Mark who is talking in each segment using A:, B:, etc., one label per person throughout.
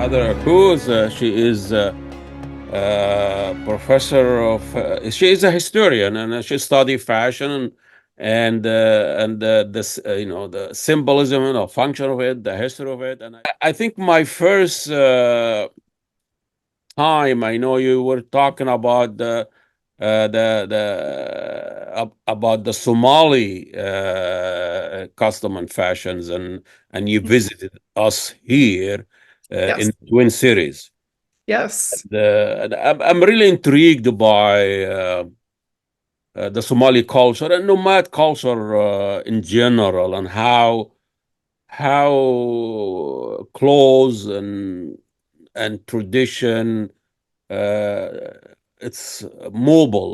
A: Heather Akou. She is professor of. She is a historian, and she studied fashion and this the symbolism and the function of it, the history of it. And I think my first time I know you were talking about about the Somali custom and fashions, and you visited us here
B: Yes.
A: in Twin Cities.
B: Yes.
A: I'm really intrigued by the Somali culture and nomad culture in general, and how clothes and tradition uh, it's mobile.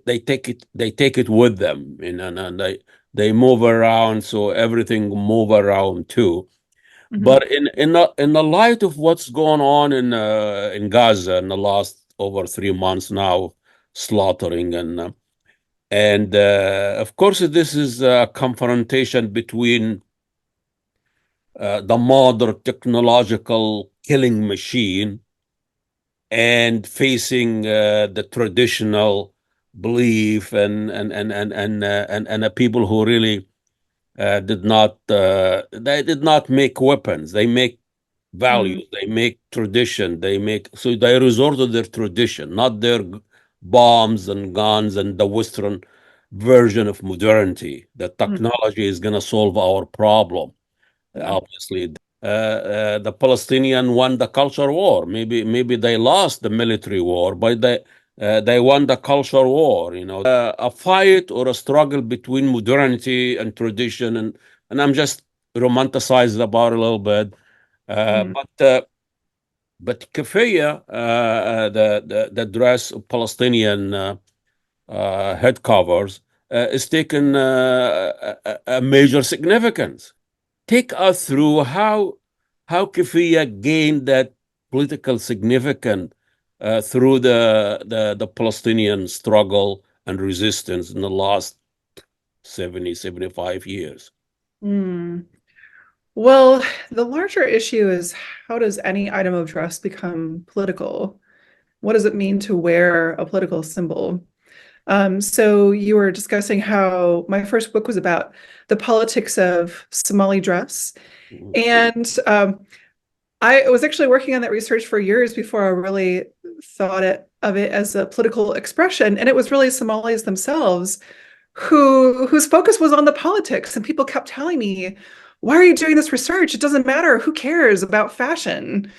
A: They take it with them, and they move around, so everything move around too.
B: Hmm.
A: But in the light of what's going on in Gaza in the last over 3 months now, slaughtering and of course this is a confrontation between the modern technological killing machine and facing the traditional belief and the people who really did not make weapons. They make
B: Mm.
A: values, they make tradition, they resort to their tradition, not their bombs and guns and the Western version of modernity. That
B: Mm.
A: technology is going to solve our problem.
B: Yeah.
A: Obviously, the Palestinian won the culture war. Maybe they lost the military war, but they won the culture war. A fight or a struggle between modernity and tradition, and I'm just romanticized about it a little bit. Uh,
B: Mm.
A: but uh, but keffiyeh, the dress of Palestinian head covers, is taken a major significance. Take us through how keffiyeh gained that political significance through the Palestinian struggle and resistance in the last 70, 75 years.
B: Mm. Well, the larger issue is how does any item of dress become political? What does it mean to wear a political symbol? So you were discussing how my first book was about the politics of Somali dress.
A: Mhm.
B: And I was actually working on that research for years before I really thought of it as a political expression. And it was really Somalis themselves whose focus was on the politics. And people kept telling me, why are you doing this research? It doesn't matter. Who cares about fashion?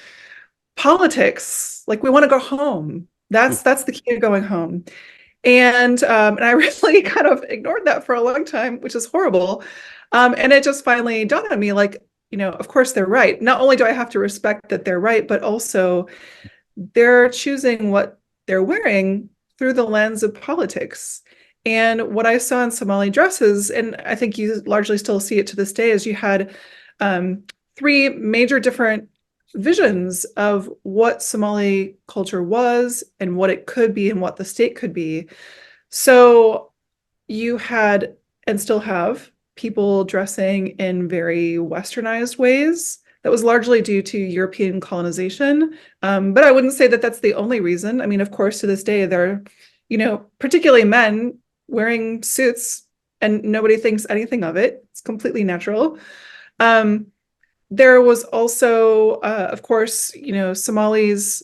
B: Politics, like we want to go home. That's the key to going home. And I really kind of ignored that for a long time, which is horrible. And it just finally dawned on me, like, of course they're right. Not only do I have to respect that they're right, but also they're choosing what they're wearing through the lens of politics. And what I saw in Somali dresses, and I think you largely still see it to this day, is you had um, three major different visions of what Somali culture was and what it could be and what the state could be. So you had and still have people dressing in very westernized ways. That was largely due to European colonization. But I wouldn't say that that's the only reason. I mean, of course, to this day, there are, particularly men wearing suits and nobody thinks anything of it. It's completely natural. Um, there was also, of course, Somalis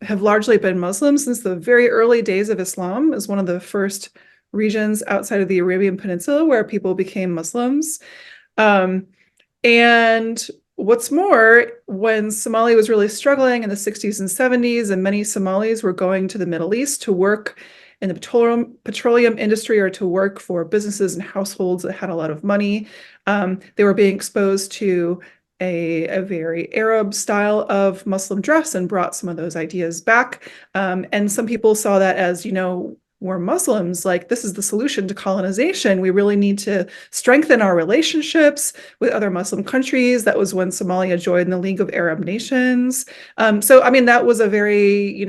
B: have largely been Muslim since the very early days of Islam, is one of the first regions outside of the Arabian Peninsula where people became Muslims. Um, and what's more, when Somalia was really struggling in the 60s and 70s, and many Somalis were going to the Middle East to work in the petroleum industry or to work for businesses and households that had a lot of money, they were being exposed to a very Arab style of Muslim dress and brought some of those ideas back. And some people saw that as, we're Muslims, like this is the solution to colonization. We really need to strengthen our relationships with other Muslim countries. That was when Somalia joined the League of Arab Nations. So, I mean, that was a very,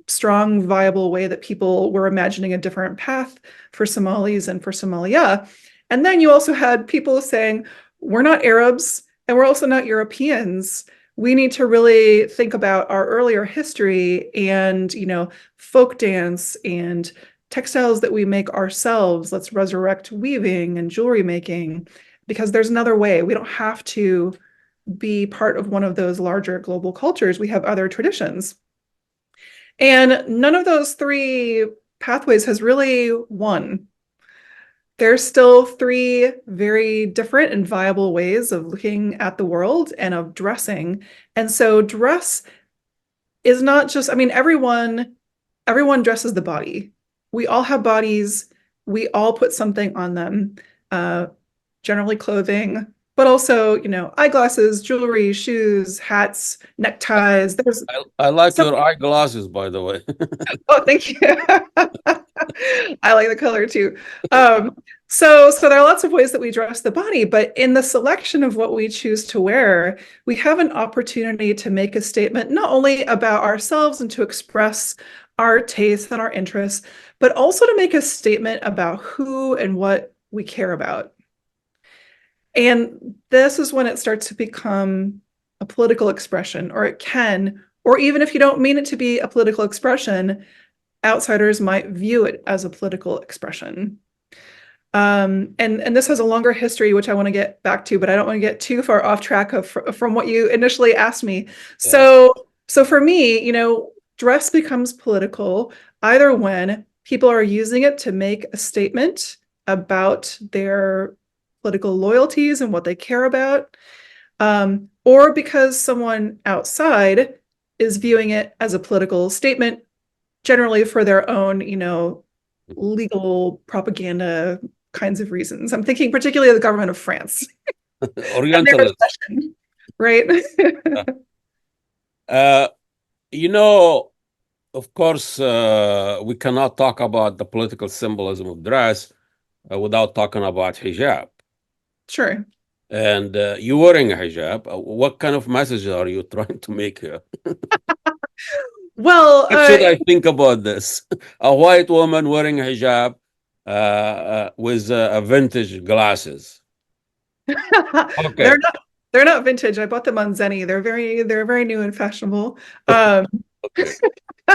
B: strong, viable way that people were imagining a different path for Somalis and for Somalia. And then you also had people saying, we're not Arabs and we're also not Europeans. we need to really think about our earlier history and, folk dance and textiles that we make ourselves. Let's resurrect weaving and jewelry making because there's another way. We don't have to be part of one of those larger global cultures. We have other traditions. And none of those three pathways has really won. There's still three very different and viable ways of looking at the world and of dressing. And so dress is not just, I mean, everyone dresses the body. We all have bodies. We all put something on them, uh, generally clothing, but also, eyeglasses, jewelry, shoes, hats, neckties. There's
A: I like
B: some,
A: your eyeglasses, by the way.
B: oh, thank you. I like the color too. So there are lots of ways that we dress the body, but in the selection of what we choose to wear, we have an opportunity to make a statement not only about ourselves and to express our tastes and our interests, but also to make a statement about who and what we care about. And this is when it starts to become a political expression, or it can, or even if you don't mean it to be a political expression, outsiders might view it as a political expression. And this has a longer history, which I want to get back to, but I don't want to get too far off track from what you initially asked me.
A: Yeah.
B: So for me, dress becomes political either when people are using it to make a statement about their political loyalties and what they care about, or because someone outside is viewing it as a political statement, generally for their own, legal propaganda kinds of reasons. I'm thinking particularly of the government of France and their
A: Orientalists.
B: obsession, right?
A: Uh, you know, of course, we cannot talk about the political symbolism of dress without talking about hijab.
B: Sure.
A: And you wearing a hijab. What kind of message are you trying to make here?
B: Well,
A: What should I think about this? A white woman wearing a hijab with vintage glasses.
B: they're
A: Okay.
B: not they're not vintage. I bought them on Zenny. They're very new and fashionable. Um,
A: Okay.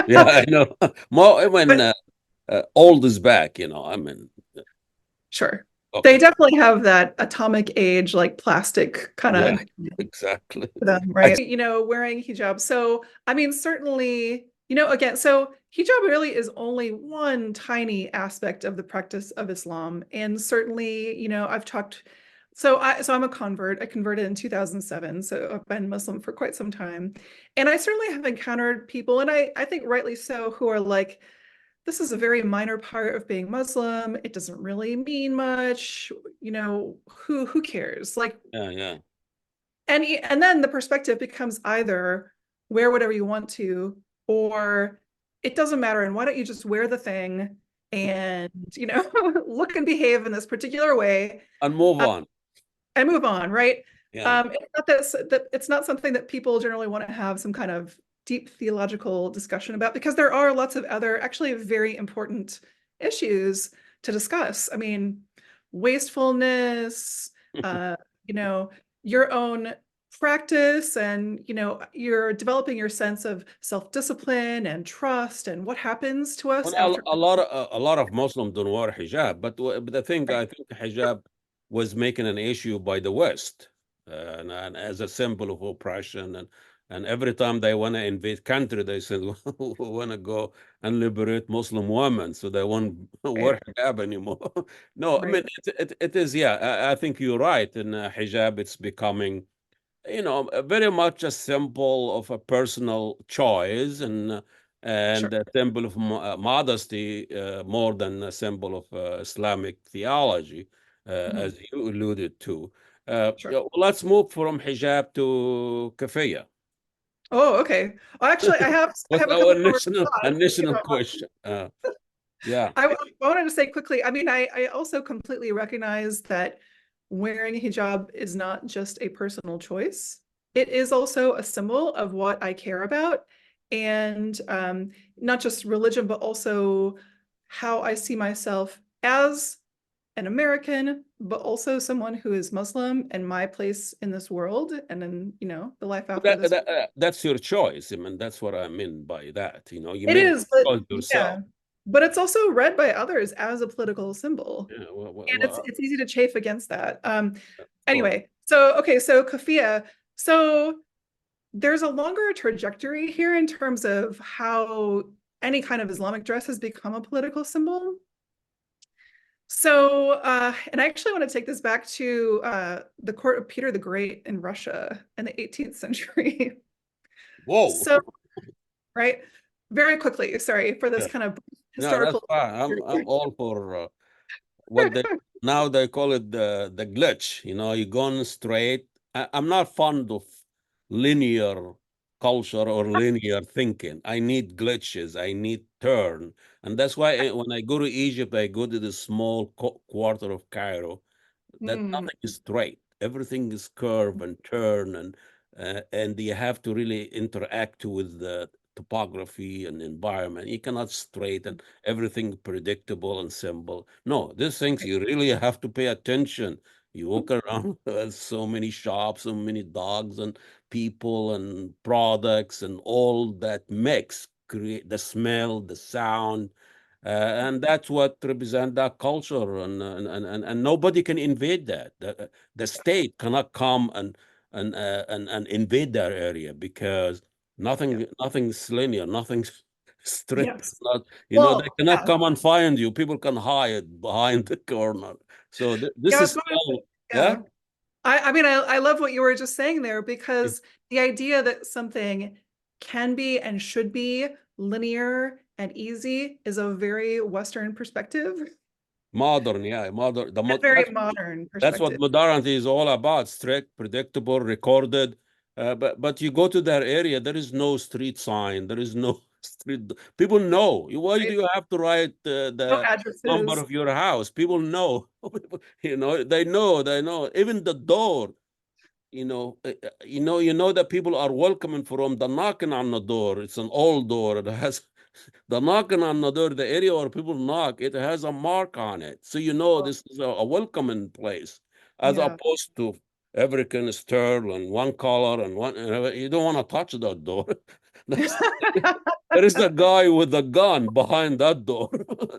A: Yeah, I know. More, I mean,
B: but
A: old is back, you know. I mean,
B: sure. They
A: okay.
B: definitely have that atomic age, like plastic kind
A: Yeah,
B: of
A: exactly.
B: to them, right? Wearing hijab. So, I mean, certainly, again, so hijab really is only one tiny aspect of the practice of Islam. And certainly, I've talked, so I'm a convert. I converted in 2007, so I've been Muslim for quite some time. And I certainly have encountered people, and I think rightly so, who are like, this is a very minor part of being Muslim. It doesn't really mean much. Who cares? Like,
A: Yeah, yeah.
B: and then the perspective becomes either wear whatever you want to, or it doesn't matter, and why don't you just wear the thing and look and behave in this particular way,
A: And move
B: uh,
A: on.
B: and move on, right?
A: Yeah.
B: It's not that it's not something that people generally want to have some kind of deep theological discussion about, because there are lots of other actually very important issues to discuss. I mean, wastefulness, uh, you know, your own practice, and you're developing your sense of self-discipline and trust and what happens to us
A: Well,
B: after.
A: a lot of Muslims don't wear hijab, but the thing
B: Right,
A: I think hijab was making an issue by the West, and as a symbol of oppression, and every time they want to invade country, they said we want to go and liberate Muslim women, so they won't
B: right,
A: wear hijab anymore. No, I
B: right,
A: mean it is, yeah. I think you're right. In hijab, it's becoming, very much a symbol of a personal choice, and
B: sure.
A: a symbol of modesty, more than a symbol of Islamic theology,
B: Mhm,
A: as you alluded to.
B: sure.
A: Yeah, well, let's move from hijab to kafiyah.
B: Oh, okay. Actually, I
A: What's
B: have a
A: our
B: couple more
A: national a
B: thoughts, if you
A: national
B: don't mind.
A: question? Yeah,
B: I wanted to say quickly, I mean, I also completely recognize that wearing a hijab is not just a personal choice. It is also a symbol of what I care about, and not just religion, but also how I see myself as an American, but also someone who is Muslim and my place in this world and then, the life after this.
A: That's your choice. I mean, that's what I mean by that. You
B: It
A: make
B: is, but
A: the choice yourself.
B: yeah. But it's also read by others as a political symbol.
A: Yeah,
B: And it's easy to chafe against that.
A: of course.
B: Anyway, so okay, so Keffiyeh. So there's a longer trajectory here in terms of how any kind of Islamic dress has become a political symbol. So, and I actually want to take this back to the court of Peter the Great in Russia in the 18th century.
A: Whoa.
B: So, right, very quickly, sorry for this
A: Yeah.
B: kind of
A: No, that's
B: historical.
A: fine. I'm all for what they now they call it the glitch. You're going straight. I'm not fond of linear culture or linear thinking. I need glitches. I need turn, and that's why when I go to Egypt, I go to the small quarter of Cairo. That
B: Hmm.
A: nothing is straight. Everything is curve and turn, and you have to really interact with the topography and environment. You cannot straighten everything predictable and simple. No, these things you really have to pay attention. You walk around, there's so many shops, so many dogs and people and products and all that mix create the smell, the sound, and that's what represent that culture, and nobody can invade that. The state cannot come and invade that area because
B: Yeah.
A: nothing's linear, nothing's straight.
B: Yes.
A: Not they
B: Well,
A: cannot
B: yeah.
A: come and find you. People can hide behind the corner. So this
B: Yeah,
A: is
B: that's what I
A: all, yeah.
B: yeah. I mean, I love what you were just saying there because the idea that something can be and should be linear and easy is a very Western perspective
A: Modern, yeah, modern.
B: and very modern
A: That's what
B: perspective.
A: modernity is all about: strict, predictable, recorded. But you go to that area, there is no street sign, there is no street. People know. Why do
B: Right?
A: you have to write
B: No
A: the number
B: addresses.
A: of your house? People know. They know. They know. Even the door. You know that people are welcoming from the knocking on the door. It's an old door. It has the knocking on the door, the area where people knock, it has a mark on it. So this is a welcoming place, as
B: Yeah.
A: opposed to everything is sterile and one color and one. You don't want to touch that door. That's, there is a guy with a gun behind that door.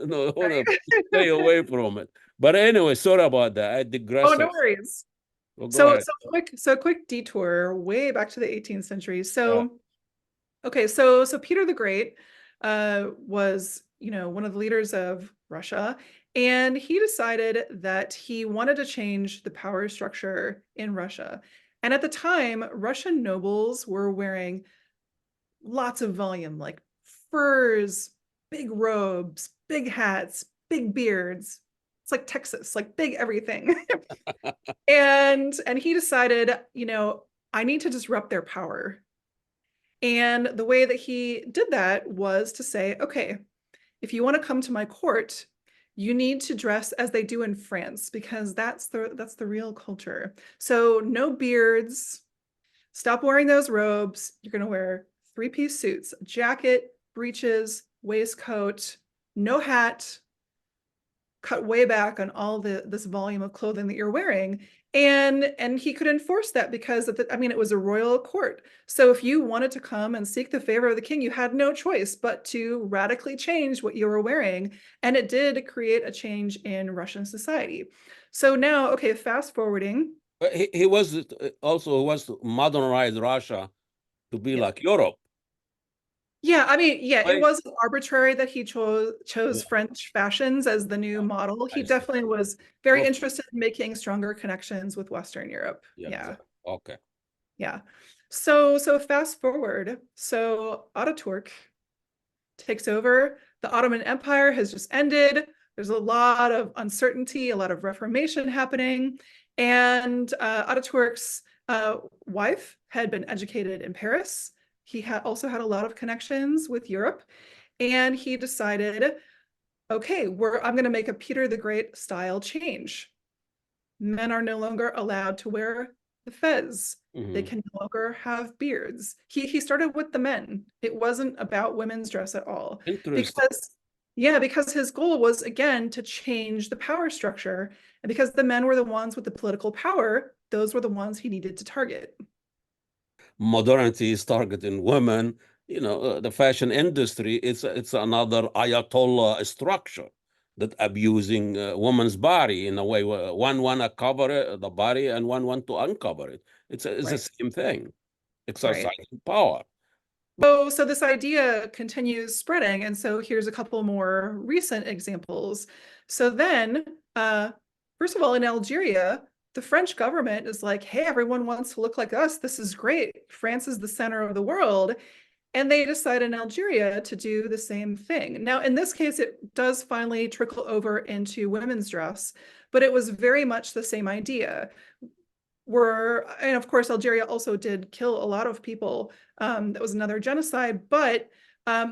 A: No, I want to stay away from it. But anyway, sorry about that. I
B: Oh,
A: digress.
B: no worries.
A: Well, go
B: So
A: ahead.
B: quick detour way back to the 18th century.
A: Yeah.
B: So okay, so Peter the Great was, one of the leaders of Russia, and he decided that he wanted to change the power structure in Russia. And at the time, Russian nobles were wearing lots of volume, like furs, big robes, big hats, big beards. It's like Texas, like big everything. And he decided, I need to disrupt their power. And the way that he did that was to say, okay, if you want to come to my court, you need to dress as they do in France because that's the real culture. So no beards, stop wearing those robes. You're going to wear three-piece suits, jacket, breeches, waistcoat, no hat, cut way back on all this volume of clothing that you're wearing. And he could enforce that because it was a royal court. So if you wanted to come and seek the favor of the king, you had no choice but to radically change what you were wearing. And it did create a change in Russian society. So now, okay, fast forwarding.
A: But he was also was to modernize Russia to be
B: Yeah.
A: like Europe.
B: Yeah, yeah, it
A: Right?
B: wasn't arbitrary that he chose
A: Yeah,
B: French fashions as the new model. He
A: I see.
B: definitely was very
A: Okay.
B: interested in making stronger connections with Western Europe.
A: Yeah,
B: Yeah,
A: exactly. Okay.
B: yeah. So fast forward. So Ataturk takes over. The Ottoman Empire has just ended. There's a lot of uncertainty, a lot of reformation happening, and Ataturk's wife had been educated in Paris. He also had a lot of connections with Europe, and he decided, okay, I'm going to make a Peter the Great style change. Men are no longer allowed to wear the fez. They
A: Hmm.
B: can no longer have beards. He started with the men. It wasn't about women's dress at all
A: Interesting.
B: because Yeah, because his goal was, again, to change the power structure. And because the men were the ones with the political power, those were the ones he needed to target.
A: Modernity is targeting women. The fashion industry, it's another Ayatollah structure that abusing woman's body in a way. One want to cover the body and one want to uncover it. It's the
B: Right,
A: same thing,
B: right.
A: exercising power.
B: So this idea continues spreading. And so here's a couple more recent examples. So then, first of all, in Algeria, the French government is like, hey, everyone wants to look like us. This is great. France is the center of the world. And they decide in Algeria to do the same thing. Now, in this case, it does finally trickle over into women's dress, but it was very much the same idea. And of course, Algeria also did kill a lot of people. That was another genocide, but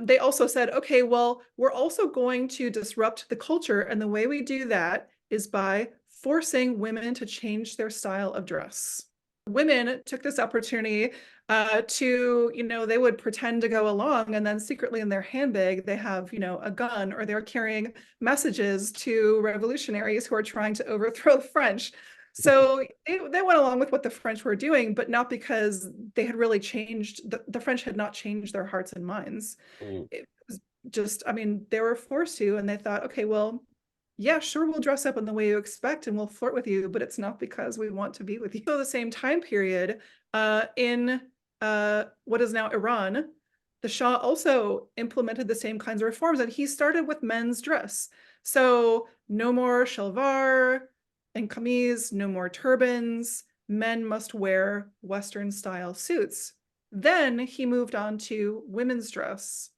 B: they also said, okay, well, we're also going to disrupt the culture. And the way we do that is by forcing women to change their style of dress. Women took this opportunity they would pretend to go along, and then secretly in their handbag, they have, a gun, or they're carrying messages to revolutionaries who are trying to overthrow the French. So they went along with what the French were doing, but not because they had really changed. The French had not changed their hearts and minds.
A: Mm.
B: It was just, I mean, they were forced to, and they thought, okay, well, yeah, sure, we'll dress up in the way you expect and we'll flirt with you, but it's not because we want to be with you. So the same time period, in what is now Iran, the Shah also implemented the same kinds of reforms, and he started with men's dress. So no more shalvar and kameez, no more turbans. Men must wear Western style suits. Then he moved on to women's dress.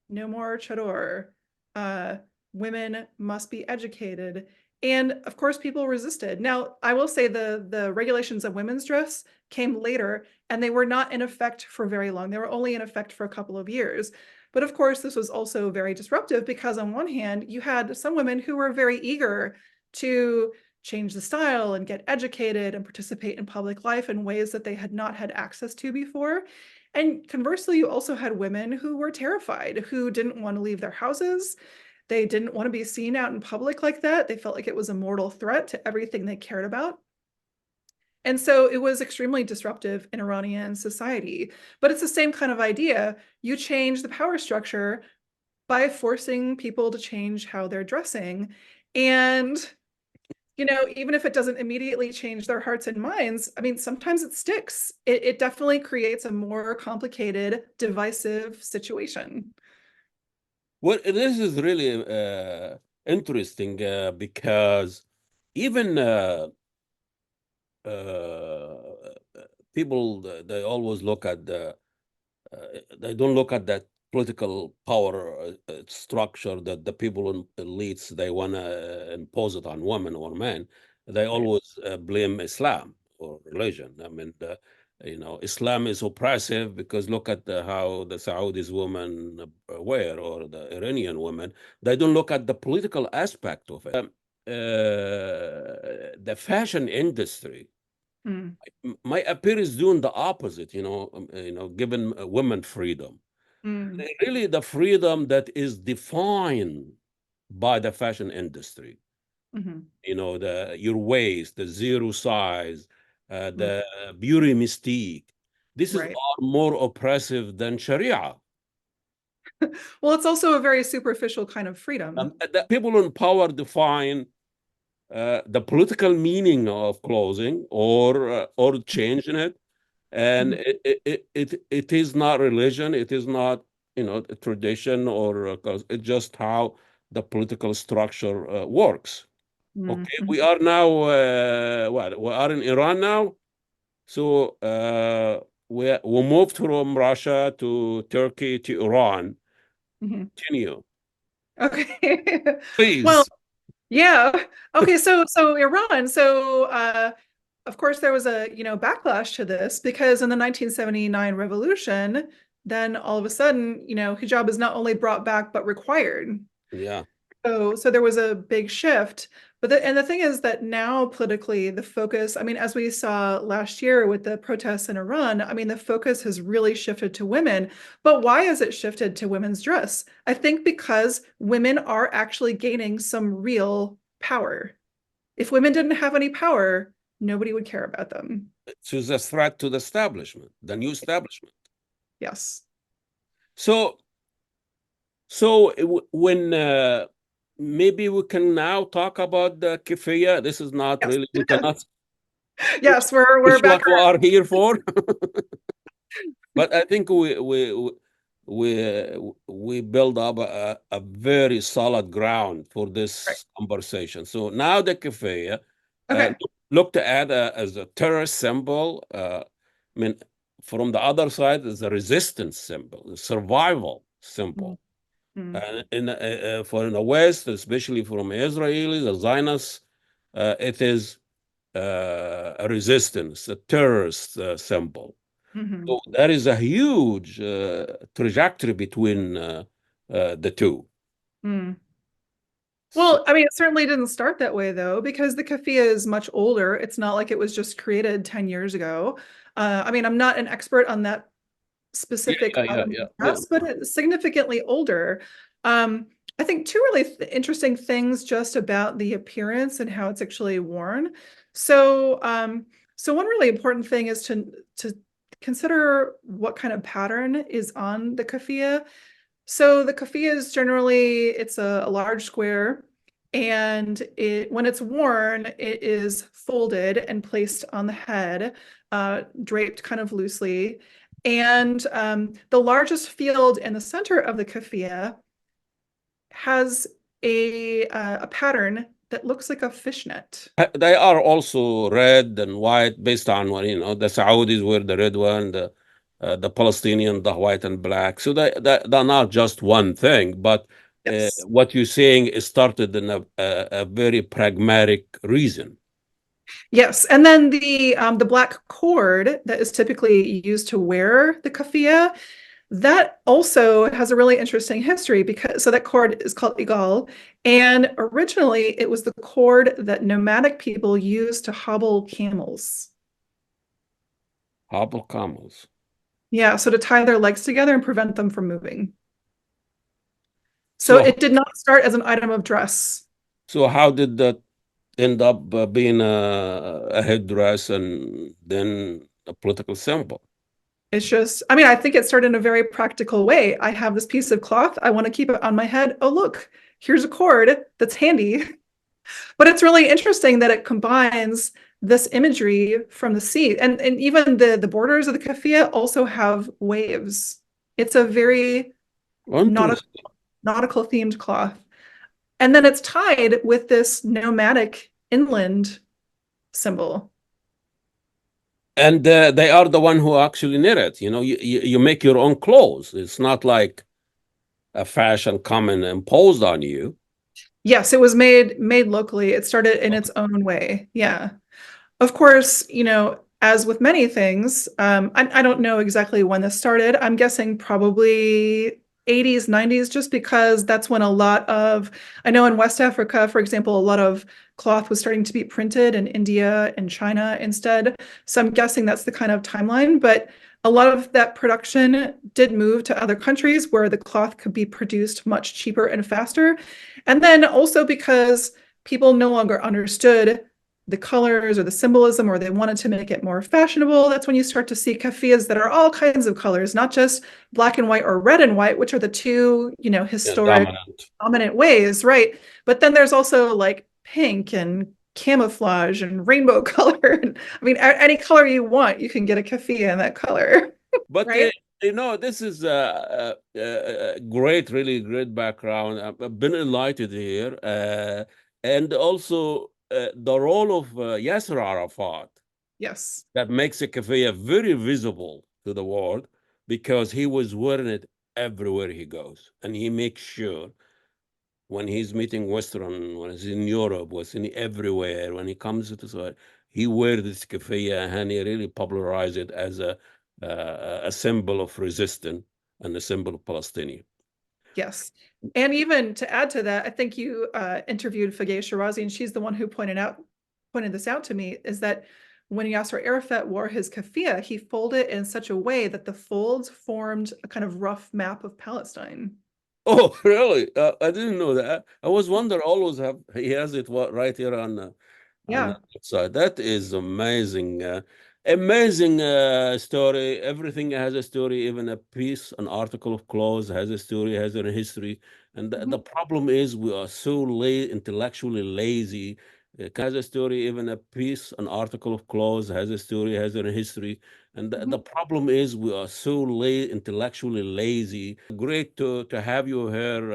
B: No more chador. Uh, Women must be educated. And of course, people resisted. Now, I will say the regulations of women's dress came later, and they were not in effect for very long. They were only in effect for a couple of years. But of course, this was also very disruptive because on one hand, you had some women who were very eager to change the style and get educated and participate in public life in ways that they had not had access to before. And conversely, you also had women who were terrified, who didn't want to leave their houses. They didn't want to be seen out in public like that. They felt like it was a mortal threat to everything they cared about. And so it was extremely disruptive in Iranian society. But it's the same kind of idea. You change the power structure by forcing people to change how they're dressing. And even if it doesn't immediately change their hearts and minds, I mean, sometimes it sticks. It definitely creates a more complicated, divisive situation.
A: Well, this is really interesting because even uh, people, they always look at they don't look at that political power structure that the people in elites they want to impose it on women or men. They
B: Right.
A: always blame Islam or religion. I mean, Islam is oppressive because look at how the Saudis women wear or the Iranian women. They don't look at the political aspect of it. The fashion industry
B: Mm,
A: my appeal is doing the opposite, giving women freedom.
B: mm,
A: Really, the freedom that is defined by the fashion industry.
B: mhm,
A: The your waist, the zero size,
B: mm,
A: the beauty mystique. This is
B: right.
A: all more oppressive than Sharia.
B: Well, it's also a very superficial kind of freedom.
A: The people in power define the political meaning of clothing or changing it. And
B: Mhm,
A: it is not religion, it is not a tradition or it's just how the political structure works.
B: mm,
A: Okay, we
B: mhm,
A: are now what we are in Iran now, so we moved from Russia to Turkey to Iran.
B: mhm.
A: Continue,
B: Okay. Well,
A: please.
B: yeah. Okay, so Iran. So of course there was a, backlash to this because in the 1979 revolution, then all of a sudden, hijab is not only brought back but required.
A: Yeah.
B: So there was a big shift. But the thing is that now politically, the focus, I mean, as we saw last year with the protests in Iran, I mean, the focus has really shifted to women. But why has it shifted to women's dress? I think because women are actually gaining some real power. If women didn't have any power, nobody would care about them.
A: She's a threat to the establishment, the new establishment.
B: Yes.
A: So, so when maybe we can now talk about the keffiyeh. This is not
B: Yes.
A: really, we cannot, which,
B: Yes, we're
A: which what
B: back
A: we
B: around.
A: are here for. But I think we build up a very solid ground for
B: Right.
A: this conversation. So now the keffiyeh
B: Okay.
A: looked at as a terrorist symbol. I mean, from the other side is a resistance symbol, a survival symbol.
B: Mm-hmm.
A: For in the West, especially from Israelis, the Zionists, it is a resistance, a terrorist symbol.
B: Mm-hmm.
A: So there is a huge trajectory between the two.
B: Mm.
A: So,
B: Well, I mean, it certainly didn't start that way though, because the keffiyeh is much older. It's not like it was just created 10 years ago. I mean, I'm not an expert on that
A: yeah,
B: specific
A: yeah, yeah,
B: item
A: yeah,
B: of
A: yeah.
B: dress, but it's significantly older. I think two really interesting things just about the appearance and how it's actually worn. So, so one really important thing is to consider what kind of pattern is on the keffiyeh. So the keffiyeh is generally it's a large square, and it when it's worn, it is folded and placed on the head, draped kind of loosely. And the largest field in the center of the keffiyeh has a pattern that looks like a fishnet.
A: They are also red and white based on what, the Saudis were the red one, the Palestinian, the white and black. So they're not just one thing, but
B: Yes.
A: what you're saying is started in a very pragmatic reason.
B: Yes, and then the black cord that is typically used to wear the keffiyeh, that also has a really interesting history because so that cord is called igal, and originally it was the cord that nomadic people used to hobble camels.
A: Hobble camels.
B: Yeah, so to tie their legs together and prevent them from moving. So
A: So,
B: it did not start as an item of dress.
A: so how did that end up being a headdress and then a political symbol?
B: It's just, I mean, I think it started in a very practical way. I have this piece of cloth. I want to keep it on my head. Oh, look, here's a cord that's handy. But it's really interesting that it combines this imagery from the sea. And even the borders of the keffiyeh also have waves. It's a very nautical,
A: Interesting.
B: nautical themed cloth. And then it's tied with this nomadic inland symbol.
A: And they are the one who actually knit it. You make your own clothes. It's not like a fashion come imposed on you.
B: Yes, it was made locally. It started in its own way. Yeah. Of course, as with many things, I don't know exactly when this started. I'm guessing probably 80s, 90s, just because that's when a lot of, I know in West Africa, for example, a lot of cloth was starting to be printed in India and China instead. So I'm guessing that's the kind of timeline. But a lot of that production did move to other countries where the cloth could be produced much cheaper and faster. And then also because people no longer understood the colors or the symbolism, or they wanted to make it more fashionable. That's when you start to see keffiyehs that are all kinds of colors, not just black and white or red and white, which are the two,
A: Yeah,
B: historic
A: dominant.
B: dominant ways, right? But then there's also like pink and camouflage and rainbow color. And, I mean, any color you want, you can get a keffiyeh in that color,
A: But
B: right?
A: this is a great, really great background. I've been enlightened here, and also the role of Yasser Arafat
B: Yes.
A: that makes a keffiyeh very visible to the world because he was wearing it everywhere he goes, and he makes sure when he's meeting Western, when he's in Europe, was in everywhere, when he comes to Israel, he wears this keffiyeh and he really popularized it as a symbol of resistance and a symbol of Palestinian.
B: Yes. And even to add to that, I think you interviewed Fagay Shirazi, and she's the one who pointed this out to me, is that when Yasser Arafat wore his keffiyeh, he folded it in such a way that the folds formed a kind of rough map of Palestine.
A: Oh, really? I didn't know that. I was wonder always have he has it right here on the
B: Yeah.
A: outside. That is amazing. Amazing story. Everything has a story. Even a piece, an article of clothes has a story, has a history. And the
B: Mhm.
A: problem is we are so intellectually lazy. Has a story. Even a piece, an article of clothes has a story, has a history. And the
B: Mhm.
A: problem is we are so intellectually lazy. Great to have you here,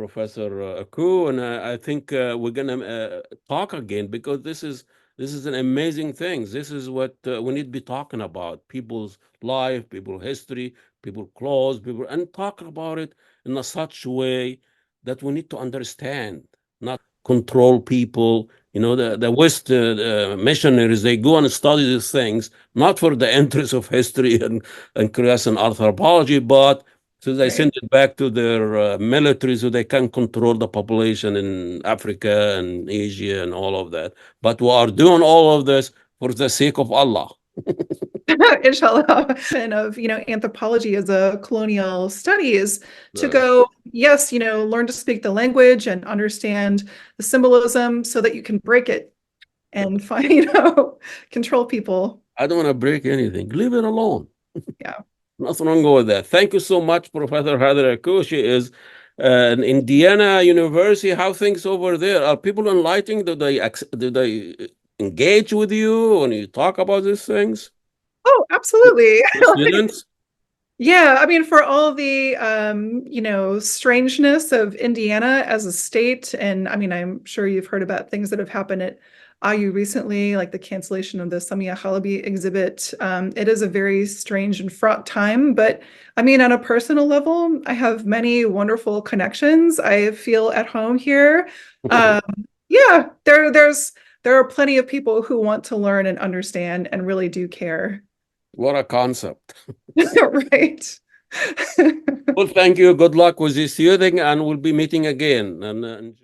A: Professor Akou, and I think we're gonna talk again because this is an amazing thing. This is what we need to be talking about: people's life, people's history, people's clothes, people, and talk about it in a such way that we need to understand, not control people. The West missionaries, they go and study these things not for the interest of history and create an anthropology, but so they
B: Right.
A: send it back to their military so they can control the population in Africa and Asia and all of that. But we are doing all of this for the sake of Allah.
B: Inshallah. And of, anthropology as a colonial studies to
A: Uh,
B: go, yes, learn to speak the language and understand the symbolism so that you can break it and find, control people.
A: I don't want to break anything. Leave it alone.
B: Yeah.
A: Nothing wrong with that. Thank you so much, Professor Heather Akou. She is in Indiana University. How things over there? Are people enlightening? Do they engage with you when you talk about these things?
B: Oh, absolutely.
A: The students?
B: Yeah, I mean, for all the strangeness of Indiana as a state, and I mean, I'm sure you've heard about things that have happened at IU recently, like the cancellation of the Samia Halabi exhibit. It is a very strange and fraught time, but I mean, on a personal level, I have many wonderful connections. I feel at home here. Um, yeah, there are plenty of people who want to learn and understand and really do care.
A: What a concept.
B: Right.
A: Well, thank you. Good luck with this shooting, and we'll be meeting again. And